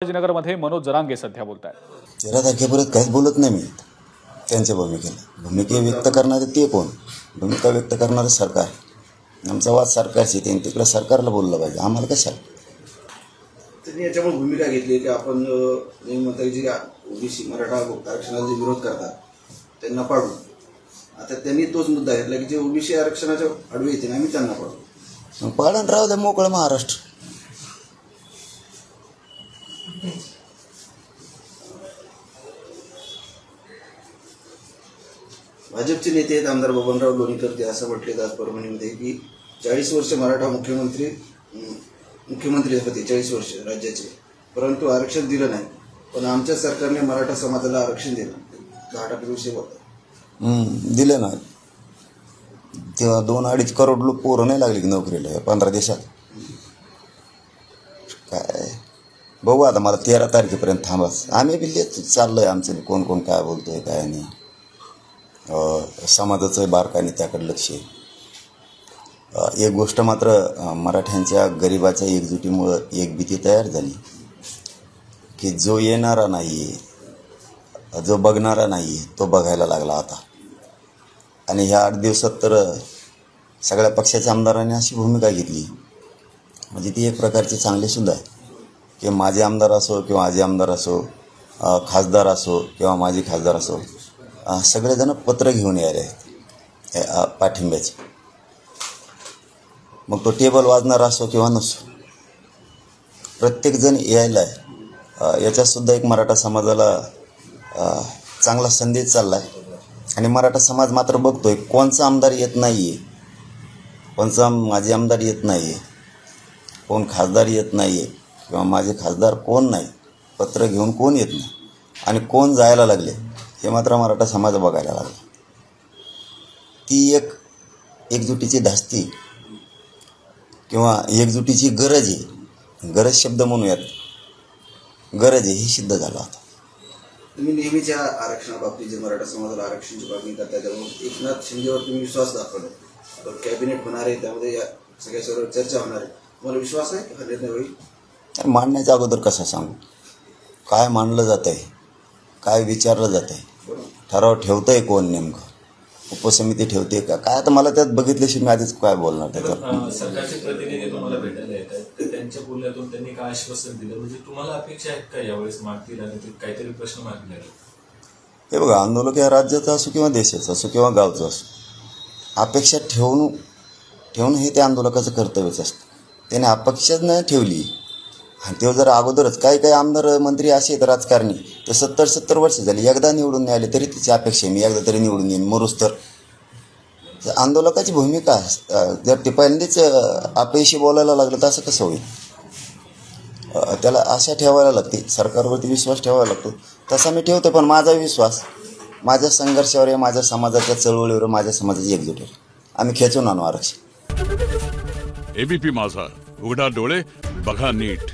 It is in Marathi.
संभाजीनगरमध्ये मनोज जरांगे सध्या बोलतायत. 13 तारखेपर्यंत काहीच बोलत नाही मी त्यांच्या भूमिके व्यक्त करणारे ते कोण, भूमिका व्यक्त करणारे सरकार. आमचा वाद सरकारशी, त्यांनी तिकडे सरकारला बोललं पाहिजे, आम्हाला कशाला. त्यांनी याच्यामुळे भूमिका घेतली की आपण नेमकं जे ओबीसी मराठा आरक्षणाला जे विरोध करतात त्यांना पाडू. आता त्यांनी तोच मुद्दा घेतला की जे ओबीसी आरक्षणाच्या आडवे येते आम्ही त्यांना पाडू. मग पाडण राहू द्या मोकळं महाराष्ट्र. भाजपचे नेते आहेत आमदार बबनराव लोणीकर ते असं म्हटले आज परभणीमध्ये की 40 वर्ष मराठा मुख्यमंत्री होते, 40 वर्ष राज्याचे, परंतु आरक्षण दिलं नाही. पण आमच्या सरकारने मराठा समाजाला आरक्षण दिलं. 10% विषय होता दिलं ना. तेव्हा 2-2.5 करोड लोक पोरं नाही लागली की नोकरीला 15 दिवसात. काय बघू आता, मला 13 तारखेपर्यंत थांबाच. आम्ही बी चाललंय आमचं कोण कोण काय बोलतोय काय नाही. समाजाचं बारकाईने त्याकडे लक्ष आहे. एक गोष्ट मात्र, मराठ्यांच्या गरिबाच्या एकजुटीमुळं एक भीती तयार झाली की जो येणारा नाही आहे, जो बघणारा नाही आहे, तो बघायला लागला आता. आणि ह्या 8 दिवसात तर सगळ्या पक्षाच्या आमदारांनी अशी भूमिका घेतली, म्हणजे ती एक प्रकारची चांगलीसुद्धा आहे की माझे आमदार असो किंवा आजी आमदार असो, खासदार असो किंवा माजी खासदार असो, सगळेजण पत्र घेऊन यायले आहेत पाठिंब्याचे. मग तो टेबल वाजणार असो किंवा नसो, प्रत्येकजण यायला आहे. याच्यातसुद्धा एक मराठा समाजाला चांगला संदेश चालला आहे. आणि मराठा समाज मात्र बघतोय कोणचा आमदार येत नाही आहे, कोणचा माजी आमदार येत नाही आहे, कोण खासदार येत नाही आहे किंवा माझे खासदार कोण नाही, पत्र घेऊन कोण येत नाही आणि कोण जायला लागले हे मात्र मराठा समाज बघायला लागला. ती एक एकजुटीची धास्ती किंवा एकजुटीची गरज आहे, गरज शब्द म्हणूयात, गरज आहे, हे सिद्ध झालं आता. तुम्ही नेहमीच्या आरक्षणाबाबतीत जे मराठा समाजाला आरक्षणाची मागणी करता त्यामुळे एकनाथ शिंदेवर तुम्ही विश्वास दाखवला. कॅबिनेट होणार आहे, त्यामध्ये या सगळ्या सर्व चर्चा होणार आहे, तुम्हाला विश्वास आहे हा निर्णय होईल? मांडण्याच्या अगोदर कसं सांगू, काय मांडलं जात आहे, काय विचारलं जात आहे, ठराव ठेवतं आहे कोण, नेमकं उपसमिती ठेवते का काय, आता मला त्यात बघितल्याशिवाय मी आधीच काय बोलणार त्याच्यावर. सरकारचे प्रतिनिधी तुम्हाला भेटायला येत आहेत, तर त्यांच्या बोलण्यातून त्यांनी काय आश्वासन दिलं, म्हणजे तुम्हाला अपेक्षा आहेत का यावेळेस मागतील आणि ते काहीतरी प्रश्न मागले? हे बघा, आंदोलक या राज्याचं असो किंवा देशाचं असो किंवा गावचं असो, अपेक्षा ठेवणं हे त्या आंदोलकाचं कर्तव्यच असतं. त्याने अपेक्षाच नाही ठेवली आणि तेव्हा जर अगोदरच काही आमदार मंत्री असे आहेत राजकारणी, तर 70 वर्ष झाली, एकदा निवडून नाही आले तरी तिची अपेक्षा आहे मी एकदा तरी निवडून येईन मरूस. तर आंदोलकाची भूमिका जर ते पहिल्यांदाच अपयशी बोलायला लागलं तर असं कसं होईल. त्याला आशा ठेवायला लागते, सरकारवरती विश्वास ठेवायला लागतो. तसा मी ठेवतो, पण माझा विश्वास माझ्या संघर्षावर आहे, माझ्या समाजाच्या चळवळीवर, माझ्या समाजाची एकजुटीवर. आम्ही खेचून आणू आरक्षण. एबीपी माझा, उघडा डोळे बघा नीट.